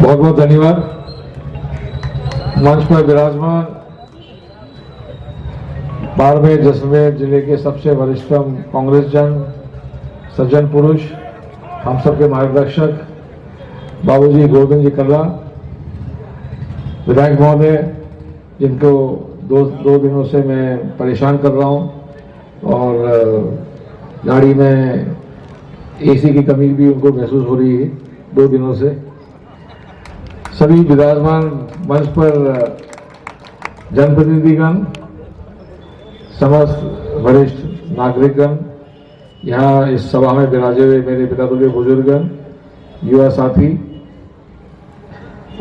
बहुत बहुत धन्यवाद। मंच पर विराजमान बाड़मेर जैसलमेर जिले के सबसे वरिष्ठतम कांग्रेस जन, सज्जन पुरुष, हम सबके मार्गदर्शक बाबूजी गोविंद जी कल्ला, विधायक महोदय जिनको दो दिनों से मैं परेशान कर रहा हूं और गाड़ी में एसी की कमी भी उनको महसूस हो रही है 2 दिनों से। सभी विराजमान मंच पर जनप्रतिनिधिगण, समस्त वरिष्ठ नागरिकगण, यहाँ इस सभा में विराजे हुए मेरे पितातुल्य बुजुर्गगण, युवा साथी,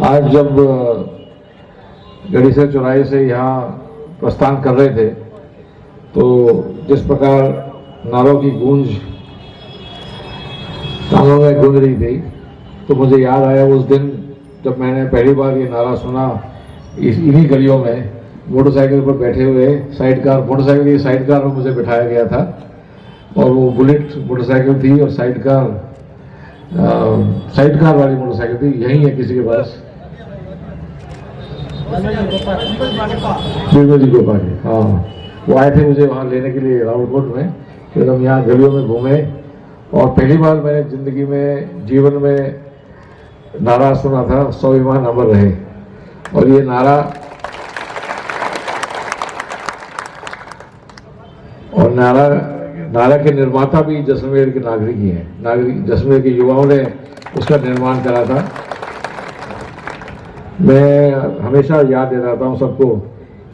आज जब गढ़ीसर चौराहे से यहाँ प्रस्थान कर रहे थे तो जिस प्रकार नारों की गूंज कानों में गूंज रही थी तो मुझे याद आया उस दिन जब मैंने पहली बार ये नारा सुना इन्हीं गलियों में, मोटरसाइकिल पर बैठे हुए मोटरसाइकिल की साइड कार में मुझे बिठाया गया था और वो बुलेट मोटरसाइकिल थी और साइड कार वाली मोटरसाइकिल थी, यही है किसी के पास, बिरबल जी गोपाल, हाँ, वो आए थे मुझे वहाँ लेने के लिए रावलकोट में। फिर हम यहाँ गलियों में घूमे और पहली बार मैंने जिंदगी में, जीवन में नारा सुना था, स्वाभिमान अमर रहे। और ये नारा के निर्माता भी जैसलमेर के नागरिक ही हैं। जैसलमेर के युवाओं ने उसका निर्माण करा था। मैं हमेशा याद दिलाता हूँ सबको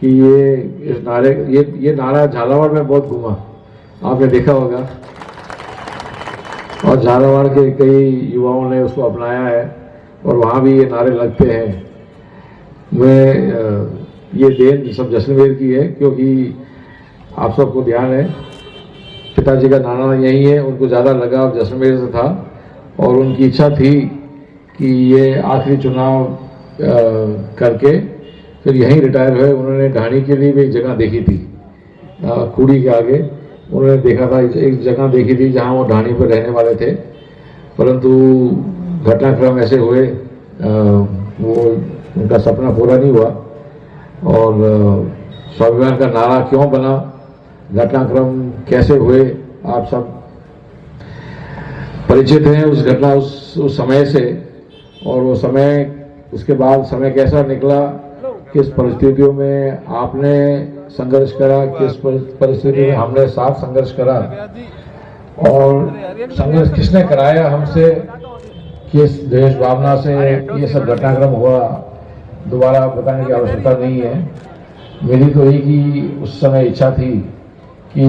कि ये नारा झालावाड़ में बहुत घूमा, आपने देखा होगा, और झालावाड़ के कई युवाओं ने उसको अपनाया है और वहाँ भी ये नारे लगते हैं। ये देन सब जैसलमेर की है, क्योंकि आप सबको ध्यान है पिताजी का नाना यही है, उनको ज़्यादा लगाव जैसलमेर से था और उनकी इच्छा थी कि ये आखिरी चुनाव करके फिर यहीं रिटायर हुए। उन्होंने ढाणी के लिए भी एक जगह देखी थी, खूड़ी के आगे उन्होंने देखा था, एक जगह देखी थी जहाँ वो ढाणी पर रहने वाले थे, परंतु घटनाक्रम ऐसे हुए, वो उनका सपना पूरा नहीं हुआ। और स्वाभिमान का नारा क्यों बना, घटनाक्रम कैसे हुए, आप सब परिचित हैं उस घटना, उस समय से, और वो समय, उसके बाद समय कैसा निकला, किस परिस्थितियों में आपने संघर्ष करा, किस परिस्थिति में हमने साथ संघर्ष करा, और संघर्ष किसने कराया हमसे, किस देश भावना से ये सब घटनाक्रम हुआ, दोबारा बताने की आवश्यकता नहीं है। मेरी तो यही कि उस समय इच्छा थी कि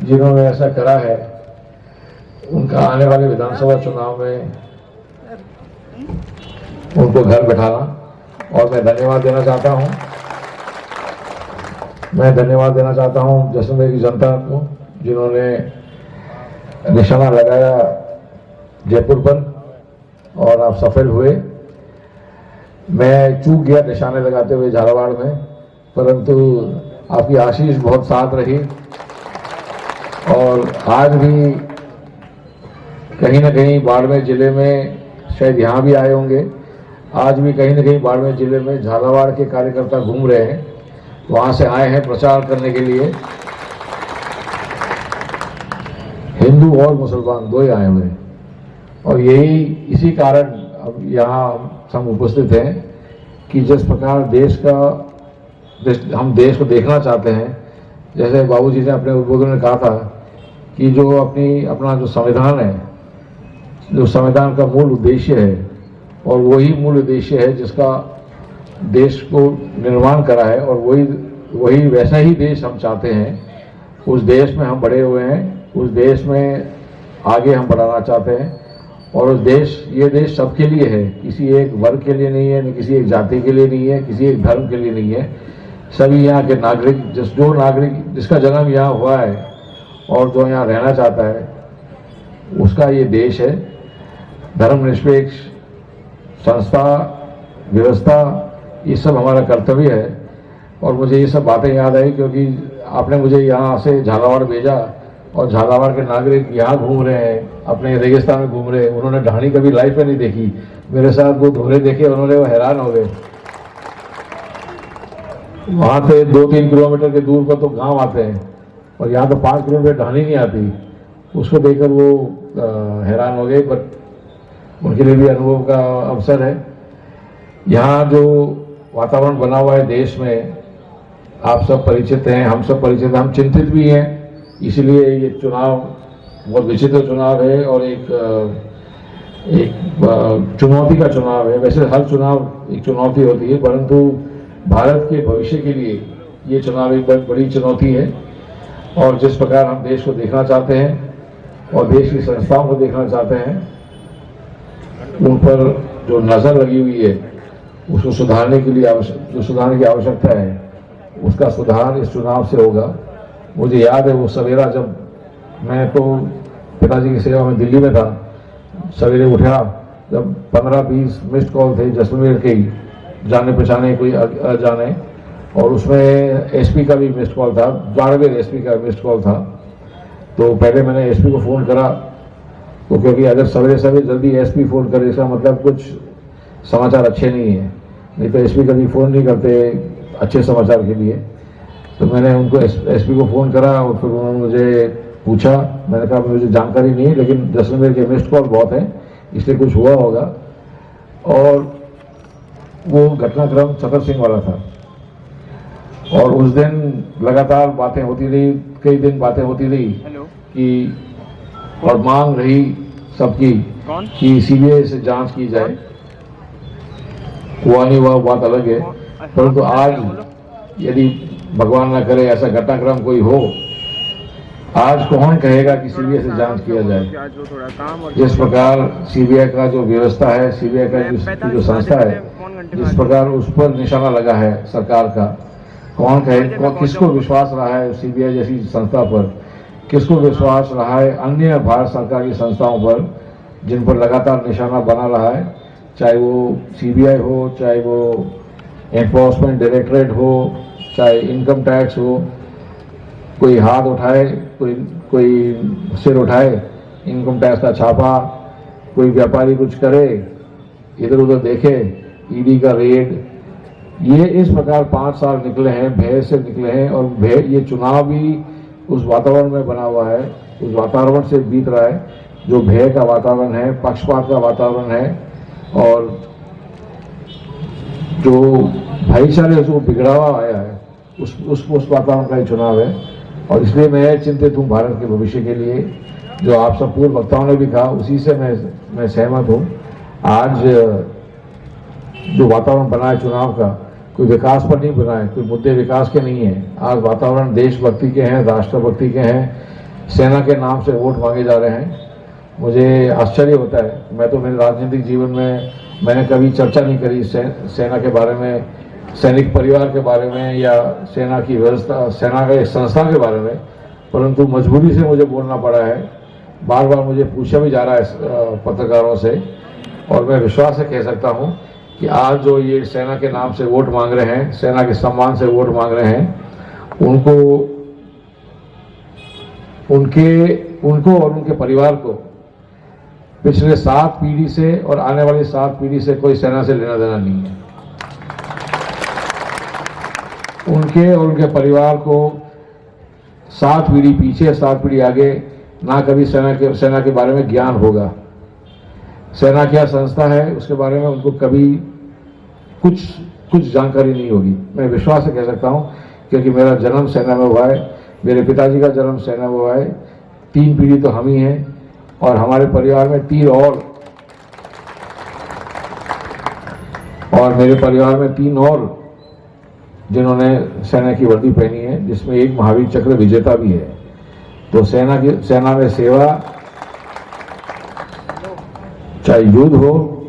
जिन्होंने ऐसा करा है उनका आने वाले विधानसभा चुनाव में उनको घर बैठाना। और मैं धन्यवाद देना चाहता हूं जैसलमेर की जनता को, जिन्होंने निशाना लगाया जयपुर पर और आप सफल हुए। मैं चूक गया निशाने लगाते हुए झालावाड़ में, परंतु आपकी आशीष बहुत साथ रही और आज भी कहीं ना कहीं बाड़मेर जिले में, शायद यहाँ भी आए होंगे, आज भी कहीं ना कहीं बाड़मेर जिले में झालावाड़ के कार्यकर्ता घूम रहे हैं, वहाँ से आए हैं प्रचार करने के लिए। हिंदू और मुसलमान दो ही आए हुए हैं और इसी कारण अब यहाँ हम उपस्थित हैं कि जिस प्रकार हम देश को देखना चाहते हैं, जैसे बाबूजी ने अपने उद्बोधन में कहा था कि जो अपना जो संविधान है, जो संविधान का मूल उद्देश्य है और वही मूल उद्देश्य है जिसका देश को निर्माण करा है, और वही वैसा ही देश हम चाहते हैं। उस देश में हम बड़े हुए हैं, उस देश में आगे हम बढ़ाना चाहते हैं, और ये देश सबके लिए है, किसी एक वर्ग के लिए नहीं है, न किसी एक जाति के लिए नहीं है, किसी एक धर्म के लिए नहीं है। सभी यहाँ के नागरिक, जिसका जन्म यहाँ हुआ है और जो यहाँ रहना चाहता है, उसका ये देश है। धर्मनिरपेक्ष संस्था, व्यवस्था, ये सब हमारा कर्तव्य है। और मुझे ये सब बातें याद आई क्योंकि आपने मुझे यहाँ से झालावाड़ भेजा और झालावाड़ के नागरिक यहाँ घूम रहे हैं, अपने रेगिस्तान में घूम रहे हैं, उन्होंने ढाणी कभी लाइफ में नहीं देखी। मेरे साथ वो धोरे देखे, उन्होंने वो हैरान हो गए। वहाँ से 2-3 किलोमीटर के दूर पर तो गांव आते हैं और यहाँ तो 5 किलोमीटर ढाणी नहीं आती। उसको देखकर वो हैरान हो गए, बट उनके लिए भी अनुभव का अवसर है। यहाँ जो वातावरण बना हुआ है देश में, आप सब परिचित हैं, हम सब परिचित हैं, हम चिंतित भी हैं। इसलिए ये चुनाव बहुत विचित्र चुनाव है और एक चुनौती का चुनाव है। वैसे हर चुनाव एक चुनौती होती है, परंतु भारत के भविष्य के लिए ये चुनाव एक बहुत बड़ी चुनौती है। और जिस प्रकार हम देश को देखना चाहते हैं और देश की संस्थाओं को देखना चाहते हैं, उन पर जो नज़र लगी हुई है उसको सुधारने के लिए जो सुधारने की आवश्यकता है, उसका सुधार इस चुनाव से होगा। मुझे याद है वो सवेरा, जब मैं तो पिताजी की सेवा में दिल्ली में था, सवेरे उठा जब 15-20 मिस्ड कॉल थे जैसलमेर के ही, जाने पहचाने कोई जाने, और उसमें एसपी का भी मिस्ड कॉल था, बाड़मेर एसपी का मिस्ड कॉल था। तो पहले मैंने एसपी को फ़ोन करा, तो क्योंकि अगर सवेरे सवेरे जल्दी एसपी फ़ोन करे इसका मतलब कुछ समाचार अच्छे नहीं है, नहीं तो एसपी कभी फ़ोन नहीं करते अच्छे समाचार के लिए। तो मैंने उनको एसपी को फ़ोन करा और फिर उन्होंने मुझे पूछा। मैंने कहा मुझे जानकारी नहीं है, लेकिन जैसलमेर के मिस्ड कॉल बहुत हैं, इसलिए कुछ हुआ होगा। और वो घटनाक्रम छतर सिंह वाला था, और उस दिन लगातार बातें होती रही, कई दिन बातें होती रही कि, और मांग रही सबकी कि सीबीआई से जांच की जाए। हुआ नहीं हुआ बात अलग है, परंतु आज यदि भगवान न करे ऐसा घटनाक्रम कोई हो, आज कौन कहेगा कि सीबीआई से जांच किया जाए। जिस प्रकार सीबीआई का जो व्यवस्था है, सीबीआई का जो संस्था है, जिस प्रकार उस पर निशाना लगा है सरकार का, कौन कहे, किसको विश्वास रहा है सीबीआई जैसी संस्था पर, किसको विश्वास रहा है अन्य भारत सरकार की संस्थाओं पर जिन पर लगातार निशाना बना रहा है, चाहे वो सीबीआई हो, चाहे वो एनफोर्समेंट डायरेक्टरेट हो, चाहे इनकम टैक्स हो। कोई हाथ उठाए, कोई सिर उठाए, इनकम टैक्स का छापा, कोई व्यापारी कुछ करे, इधर उधर देखे, ईडी का रेड। ये इस प्रकार 5 साल निकले हैं, भय से निकले हैं, और भय, ये चुनाव भी उस वातावरण में बना हुआ है, उस वातावरण से बीत रहा है जो भय का वातावरण है, पक्षपात का वातावरण है, और जो भाईचारे को बिगड़ा हुआ आया है, उस वातावरण का ही चुनाव है। और इसलिए मैं चिंतित हूँ भारत के भविष्य के लिए। जो आप सब पूर्व वक्ताओं ने भी कहा, उसी से मैं सहमत हूँ। आज जो वातावरण बना है चुनाव का, कोई विकास पर नहीं बना है, कोई मुद्दे विकास के नहीं है। आज वातावरण देशभक्ति के हैं, राष्ट्रभक्ति के हैं, सेना के नाम से वोट मांगे जा रहे हैं। मुझे आश्चर्य होता है, मैं तो मेरे राजनीतिक जीवन में मैंने कभी चर्चा नहीं करी सेना के बारे में, सैनिक परिवार के बारे में, या सेना की व्यवस्था, सेना के एक संस्था के बारे में, परंतु मजबूरी से मुझे बोलना पड़ा है। बार बार मुझे पूछा भी जा रहा है पत्रकारों से, और मैं विश्वास से कह सकता हूँ कि आज जो ये सेना के नाम से वोट मांग रहे हैं, सेना के सम्मान से वोट मांग रहे हैं, उनको और उनके परिवार को पिछले 7 पीढ़ी से और आने वाली 7 पीढ़ी से कोई सेना से लेना देना नहीं है। उनके और उनके परिवार को 7 पीढ़ी पीछे, 7 पीढ़ी आगे ना कभी सेना के बारे में ज्ञान होगा। सेना क्या संस्था है उसके बारे में उनको कभी कुछ जानकारी नहीं होगी। मैं विश्वास से कह सकता हूँ, क्योंकि मेरा जन्म सेना में हुआ है, मेरे पिताजी का जन्म सेना में हुआ है, 3 पीढ़ी तो हम ही हैं, और हमारे परिवार में 3 और मेरे परिवार में 3 और जिन्होंने सेना की वर्दी पहनी है, जिसमें एक महावीर चक्र विजेता भी है। तो सेना में सेवा, चाहे युद्ध हो,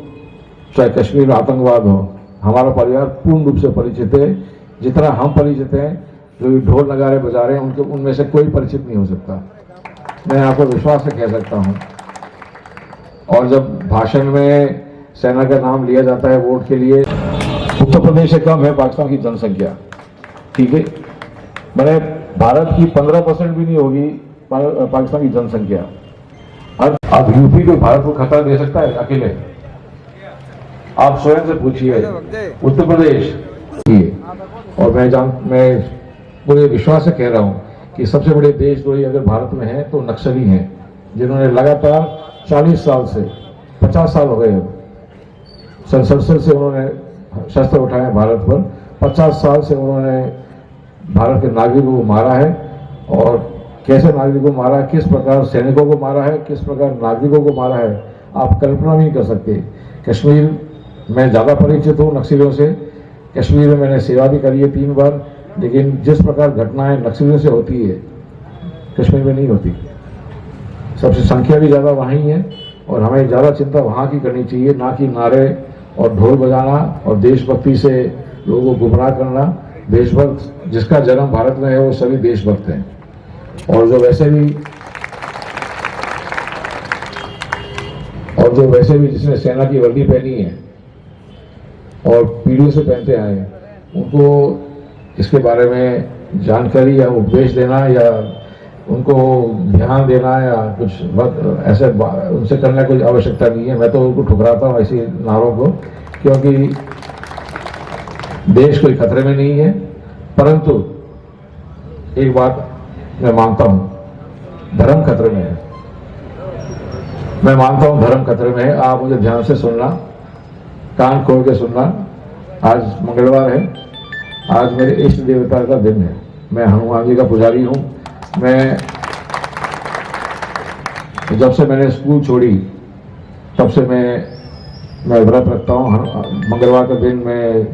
चाहे कश्मीर में आतंकवाद हो, हमारा परिवार पूर्ण रूप से परिचित है। जितना हम परिचित हैं, जो ढोल नगारे बजा रहे हैं, उनमें से कोई परिचित नहीं हो सकता। मैं आपको विश्वास से कह सकता हूं। और जब भाषण में सेना का नाम लिया जाता है वोट के लिए, उत्तर प्रदेश से कम है पाकिस्तान की जनसंख्या, ठीक है, मैंने भारत की 15% भी नहीं होगी पाकिस्तान की जनसंख्या। अब यूपी को भारत को खतरा दे सकता है अकेले? आप स्वयं से पूछिए। उत्तर प्रदेश और मैं पूरे विश्वास से कह रहा हूं कि सबसे बड़े देशद्रोही अगर भारत में हैं तो नक्सली हैं, जिन्होंने लगातार 40 साल से 50 साल हो गए संसद से उन्होंने शस्त्र उठाए भारत पर। 50 साल से उन्होंने भारत के नागरिकों को मारा है, और कैसे नागरिकों को मारा है, किस प्रकार सैनिकों को मारा है, किस प्रकार नागरिकों को मारा है, आप कल्पना नहीं कर सकते। कश्मीर में ज़्यादा परिचित हूँ नक्सलियों से, कश्मीर में मैंने सेवा भी करी है 3 बार, लेकिन जिस प्रकार घटनाएं नक्सलियों से होती है कश्मीर में नहीं होती। सबसे संख्या भी ज़्यादा वहाँ ही है, और हमें ज़्यादा चिंता वहाँ की करनी चाहिए, ना कि नारे और ढोल बजाना और देशभक्ति से लोगों को गुमराह करना। देशभक्त जिसका जन्म भारत में है वो सभी देशभक्त हैं, और जो वैसे भी जिसने सेना की वर्दी पहनी है और पीढ़ियों से पहनते आए हैं, उनको इसके बारे में जानकारी या उपदेश देना या उनको ध्यान देना या कुछ ऐसे उनसे करने की आवश्यकता नहीं है। मैं तो उनको ठुकराता हूँ ऐसे नारों को, क्योंकि देश कोई खतरे में नहीं है। परंतु एक बात मैं मानता हूं, धर्म खतरे में है। मैं मानता हूं धर्म खतरे में है। आप मुझे ध्यान से सुनना, कान खोल के सुनना। आज मंगलवार है, आज मेरे इष्ट देवता का दिन है। मैं हनुमान जी का पुजारी हूं। मैं जब से मैंने स्कूल छोड़ी तब से मैं व्रत रखता हूं। मंगलवार का दिन मैं,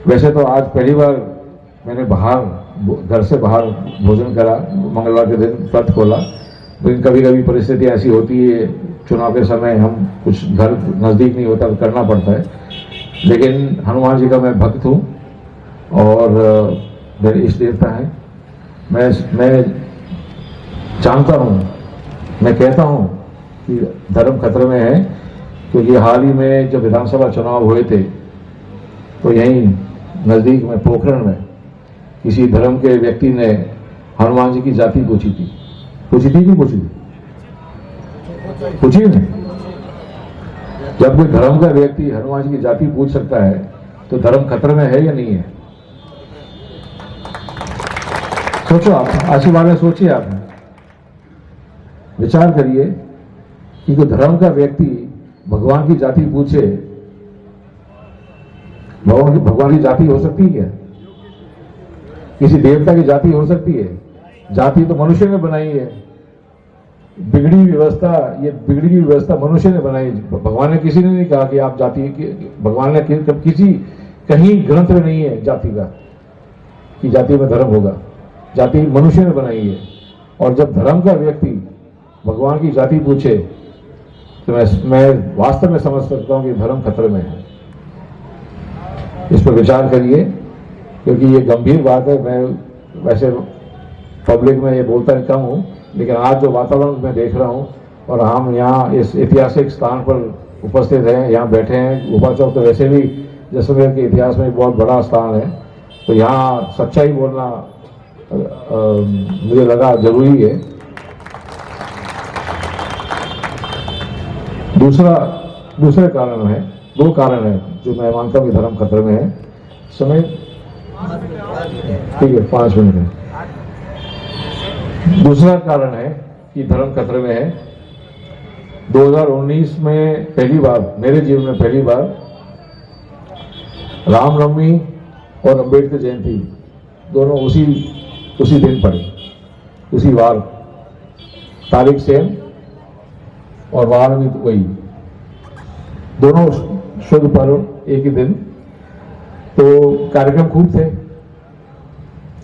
वैसे तो आज पहली बार मैंने घर से बाहर भोजन करा, मंगलवार के दिन व्रत खोला। लेकिन कभी कभी परिस्थिति ऐसी होती है, चुनाव के समय हम कुछ घर नज़दीक नहीं होता तो करना पड़ता है। लेकिन हनुमान जी का मैं भक्त हूँ और मेरे इष्ट देवता हैं। मैं जानता हूँ, मैं कहता हूँ कि धर्म खतरे में है, क्योंकि हाल ही में जब विधानसभा चुनाव हुए थे तो यहीं नज़दीक में पोखरण में किसी धर्म के व्यक्ति ने हनुमान जी की जाति पूछी थी कि पूछी नहीं। जब कोई धर्म का व्यक्ति हनुमान जी की जाति पूछ सकता है तो धर्म खतरे में है या नहीं है? सोचो आप, ऐसी बातें सोचिए, आप विचार करिए कि कोई धर्म का व्यक्ति भगवान की जाति पूछे। भगवान की जाति हो सकती है क्या? किसी देवता की जाति हो सकती है? जाति तो मनुष्य ने बनाई है। बिगड़ी हुई व्यवस्था मनुष्य ने बनाई। भगवान ने किसी ने नहीं कहा कि आप जाति की, भगवान ने किसी कहीं ग्रंथ में नहीं है जाति का कि जाति में धर्म होगा। जाति मनुष्य ने बनाई है। और जब धर्म का व्यक्ति भगवान की जाति पूछे तो मैं वास्तव में समझ सकता हूं कि धर्म खतरे में है। इस पर विचार करिए, क्योंकि ये गंभीर बात है। मैं वैसे पब्लिक में ये बोलता नहीं कम हूँ, लेकिन आज जो वातावरण मैं देख रहा हूँ, और हम यहाँ इस ऐतिहासिक स्थान पर उपस्थित हैं, यहाँ बैठे हैं। गोपाल चौक तो वैसे भी जैसलमेर के इतिहास में बहुत बड़ा स्थान है, तो यहाँ सच्चाई बोलना मुझे लगा जरूरी है। दूसरे कारण है, 2 कारण है जो मैं मानता हूँ कि धर्म खतरे में है। समय ठीक है, 5 मिनट है। दूसरा कारण है कि धर्म खतरे में है। 2019 में पहली बार, मेरे जीवन में पहली बार, रामनवमी और अम्बेडकर जयंती दोनों उसी दिन पड़ी, उसी वार, तारीख सेम और वार भी वही, दोनों शुभ पर्व एक ही दिन। तो कार्यक्रम खूब थे।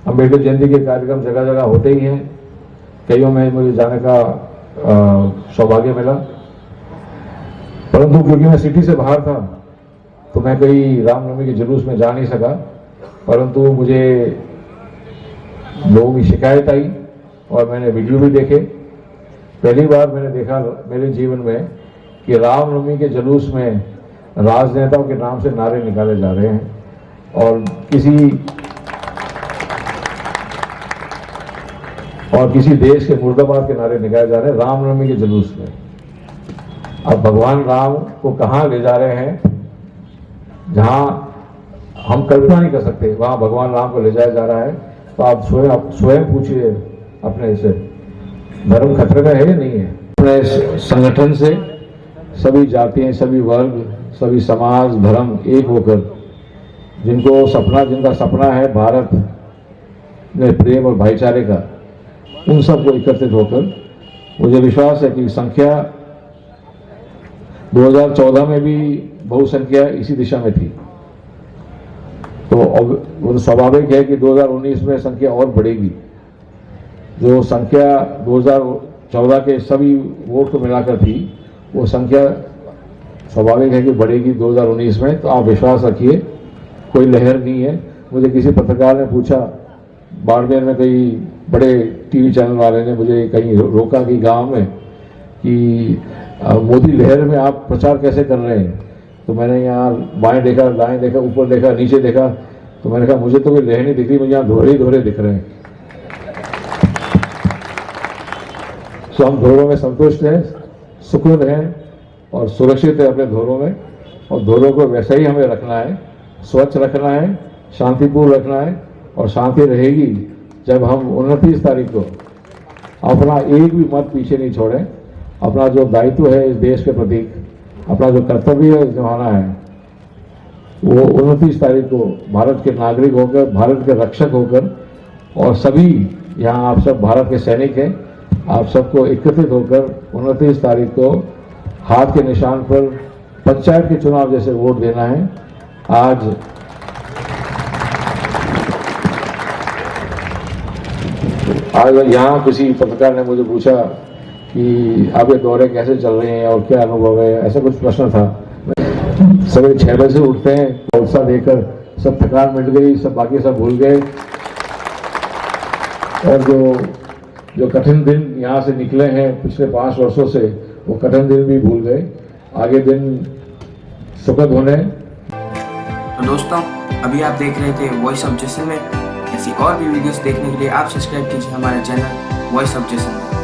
अम्बेडकर जयंती के कार्यक्रम जगह जगह होते ही हैं, कईयों में मुझे जाने का सौभाग्य मिला। परंतु क्योंकि मैं सिटी से बाहर था तो मैं कहीं रामनवमी के जुलूस में जा नहीं सका। परंतु मुझे लोगों की शिकायत आई और मैंने वीडियो भी देखे। पहली बार मैंने देखा मेरे जीवन में कि रामनवमी के जुलूस में राजनेताओं के नाम से नारे निकाले जा रहे हैं, और और किसी देश के मुर्दाबाद के नारे निकाले जा रहे हैं रामनवमी के जुलूस में। अब भगवान राम को कहाँ ले जा रहे हैं जहां हम कल्पना नहीं कर सकते, वहां भगवान राम को ले जाया जा रहा है। तो आप स्वयं पूछिए अपने से, धर्म खतरे में है या नहीं है? अपने संगठन से सभी जातियां, सभी वर्ग, सभी समाज, धर्म एक होकर जिनका सपना है भारत में प्रेम और भाईचारे का, उन सबको एकत्रित होकर मुझे विश्वास है कि संख्या 2014 में भी बहुसंख्या इसी दिशा में थी, तो वो स्वाभाविक है कि 2019 में संख्या और बढ़ेगी। जो संख्या 2014 के सभी वोट को मिलाकर थी, वो संख्या स्वाभाविक है कि बढ़ेगी 2019 में। तो आप विश्वास रखिए, कोई लहर नहीं है। मुझे किसी पत्रकार ने पूछा, बाड़मेर में कई बड़े टीवी चैनल वाले ने मुझे कहीं रोका कि गांव में कि मोदी लहर में आप प्रचार कैसे कर रहे हैं? तो मैंने यहाँ बाएं देखा, दाएं देखा, ऊपर देखा, नीचे देखा, तो मैंने कहा मुझे तो कोई लहर नहीं दिख रही, मुझे यहाँ धोरे धोरे दिख रहे हैं। तो हम धोरों में संतुष्ट हैं, सुकून हैं और सुरक्षित है अपने धोरों में, और धोरों को वैसा ही हमें रखना है, स्वच्छ रखना है, शांतिपूर्ण रखना है। और शांति रहेगी जब हम 29 तारीख को अपना एक भी मत पीछे नहीं छोड़ें। अपना जो दायित्व है इस देश के प्रति, अपना जो कर्तव्य है निभाना है, वो 29 तारीख को भारत के नागरिक होकर, भारत के रक्षक होकर, और सभी यहाँ आप सब भारत के सैनिक हैं, आप सबको एकत्रित होकर 29 तारीख को हाथ के निशान पर पंचायत के चुनाव जैसे वोट देना है। आज यहाँ किसी पत्रकार ने मुझे पूछा कि आप ये दौरे कैसे चल रहे हैं और क्या अनुभव है, ऐसा कुछ प्रश्न था। सवेरे 6 बजे से उठते हैं, उत्साह देकर सब थकान मिट गई, सब बाकी सब भूल गए, और जो कठिन दिन यहाँ से निकले हैं पिछले 5 वर्षों से, वो कठिन दिन भी भूल गए। आगे दिन सुखद होने। तो दोस्तों, अभी आप देख रहे थे वॉइस ऑफ जैसलमेर। ऐसी और भी वीडियोस देखने के लिए आप सब्सक्राइब कीजिए हमारे चैनल वॉइस ऑफ जैसलमेर।